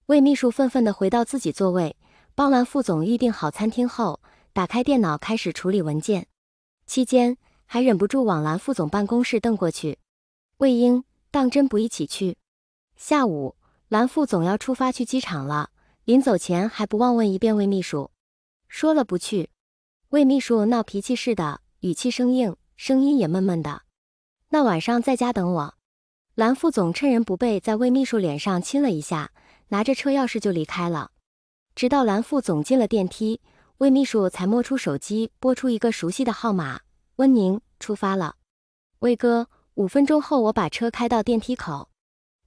魏秘书愤愤地回到自己座位，帮蓝副总预订好餐厅后，打开电脑开始处理文件，期间还忍不住往蓝副总办公室瞪过去。魏英，当真不一起去？下午，蓝副总要出发去机场了，临走前还不忘问一遍魏秘书。说了不去。魏秘书闹脾气似的，语气生硬，声音也闷闷的。那晚上在家等我。蓝副总趁人不备，在魏秘书脸上亲了一下，拿着车钥匙就离开了。直到蓝副总进了电梯，魏秘书才摸出手机，拨出一个熟悉的号码：温宁，出发了。魏哥，5分钟后我把车开到电梯口。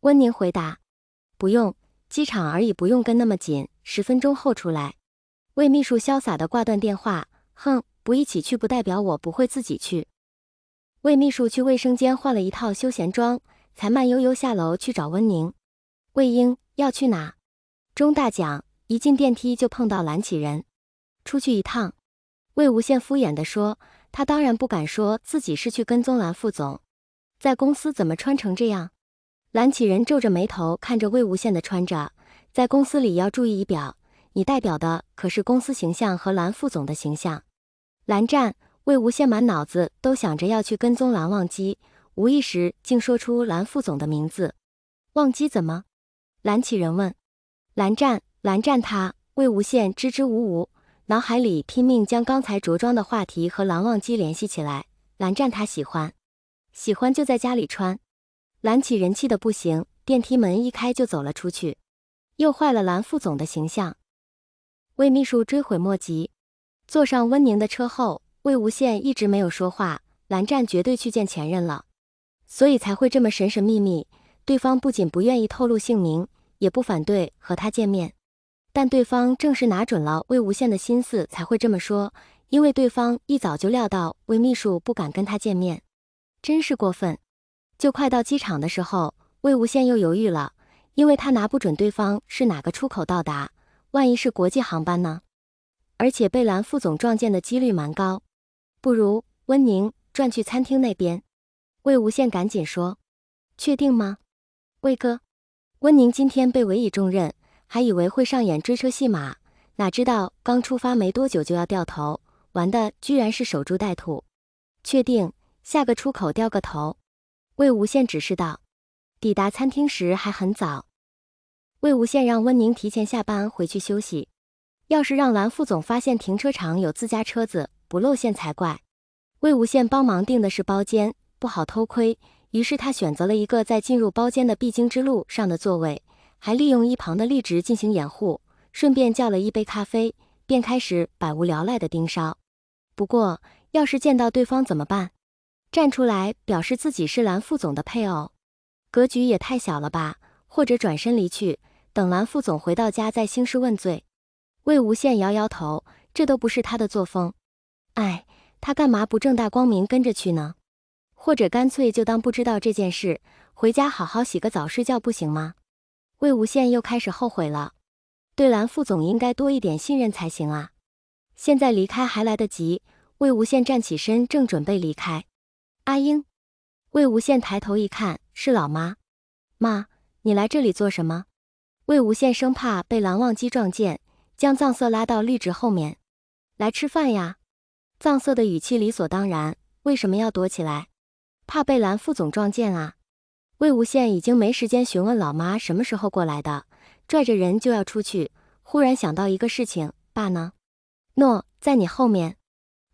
温宁回答：不用，机场而已，不用跟那么紧，10分钟后出来。魏秘书潇洒地挂断电话，哼，不一起去不代表我不会自己去。魏秘书去卫生间换了一套休闲装，才慢悠悠下楼去找温宁。魏英，要去哪？钟大讲，一进电梯就碰到蓝启仁。出去一趟。魏无羡敷衍地说，他当然不敢说自己是去跟踪蓝副总。在公司怎么穿成这样？蓝启仁皱着眉头看着魏无羡的穿着，在公司里要注意仪表，你代表的可是公司形象和蓝副总的形象。蓝湛，魏无羡满脑子都想着要去跟踪蓝忘机，无意识竟说出蓝副总的名字。忘机怎么？蓝启仁问。蓝湛他，魏无羡支支吾吾，脑海里拼命将刚才着装的话题和蓝忘机联系起来。蓝湛他喜欢就在家里穿。蓝启仁气得不行，电梯门一开就走了出去，又坏了蓝副总的形象。魏秘书追悔莫及。坐上温宁的车后，魏无羡一直没有说话，蓝湛绝对去见前任了，所以才会这么神神秘秘。对方不仅不愿意透露姓名，也不反对和他见面，但对方正是拿准了魏无羡的心思才会这么说，因为对方一早就料到魏秘书不敢跟他见面，真是过分。就快到机场的时候，魏无羡又犹豫了，因为他拿不准对方是哪个出口到达，万一是国际航班呢？而且被蓝副总撞见的几率蛮高。不如，温宁，转去餐厅那边。魏无羡赶紧说。确定吗？魏哥。温宁今天被委以重任，还以为会上演追车戏码，哪知道刚出发没多久就要掉头，玩的居然是守株待兔。确定，下个出口掉个头。魏无羡指示道。抵达餐厅时还很早。魏无羡让温宁提前下班回去休息。要是让蓝副总发现停车场有自家车子，不露馅才怪。魏无羡帮忙订的是包间，不好偷窥，于是他选择了一个在进入包间的必经之路上的座位，还利用一旁的立直进行掩护，顺便叫了一杯咖啡，便开始百无聊赖的盯梢。不过，要是见到对方怎么办？站出来表示自己是蓝副总的配偶，格局也太小了吧？或者转身离去，等蓝副总回到家再兴师问罪。魏无羡摇摇头，这都不是他的作风。哎，他干嘛不正大光明跟着去呢？或者干脆就当不知道这件事，回家好好洗个澡睡觉不行吗？魏无羡又开始后悔了，对蓝副总应该多一点信任才行啊。现在离开还来得及。魏无羡站起身，正准备离开。阿英。魏无羡抬头一看，是老妈。妈，你来这里做什么？魏无羡生怕被蓝忘机撞见，将藏色拉到绿植后面。来吃饭呀。藏色的语气理所当然，为什么要躲起来？怕被蓝副总撞见啊。魏无羡已经没时间询问老妈什么时候过来的，拽着人就要出去，忽然想到一个事情，爸呢？诺，在你后面。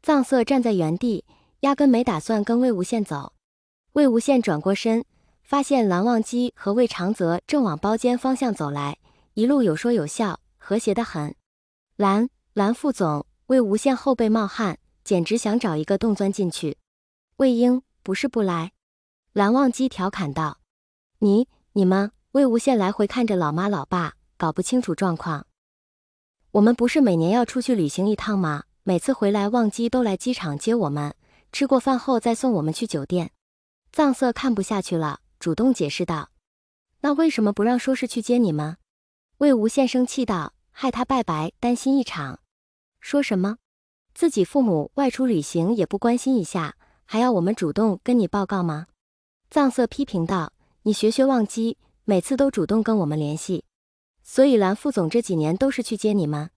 藏色站在原地，压根没打算跟魏无羡走。魏無羡转过身，发现蓝忘机和魏长泽正往包间方向走来，一路有说有笑，和谐得很。蓝副总，魏无羡后背冒汗，简直想找一个洞钻进去。魏英，不是不来。蓝忘机调侃道。你们，魏无羡来回看着老妈老爸，搞不清楚状况。我们不是每年要出去旅行一趟吗？每次回来忘机都来机场接我们，吃过饭后再送我们去酒店。藏色看不下去了，主动解释道。那为什么不让说是去接你们？魏无羡生气道，害他拜白，担心一场。说什么？自己父母外出旅行也不关心一下，还要我们主动跟你报告吗？藏色批评道，你学学忘机，每次都主动跟我们联系。所以蓝副总这几年都是去接你吗？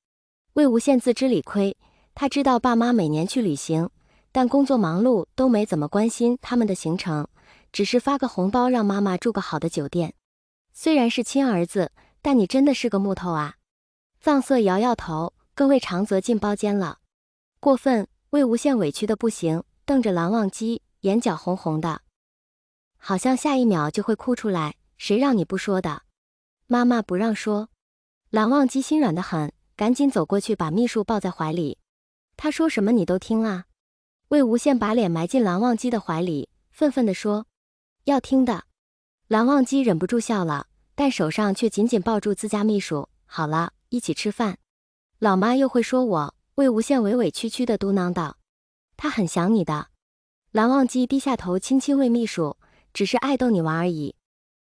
魏无羡自知理亏，他知道爸妈每年去旅行，但工作忙碌都没怎么关心他们的行程，只是发个红包让妈妈住个好的酒店。虽然是亲儿子，但你真的是个木头啊！臧瑟摇摇头，跟魏长泽进包间了。过分！魏无羡委屈的不行，瞪着蓝忘机，眼角红红的，好像下一秒就会哭出来。谁让你不说的？妈妈不让说。蓝忘机心软得很，赶紧走过去把秘书抱在怀里。他说什么你都听啊？魏无羡把脸埋进蓝忘机的怀里，愤愤地说：要听的。蓝忘机忍不住笑了，但手上却紧紧抱住自家秘书。好了，一起吃饭。老妈又会说我。魏无羡委委屈屈地嘟囔道：他很想你的。蓝忘机低下头轻轻喂秘书，只是爱逗你玩而已。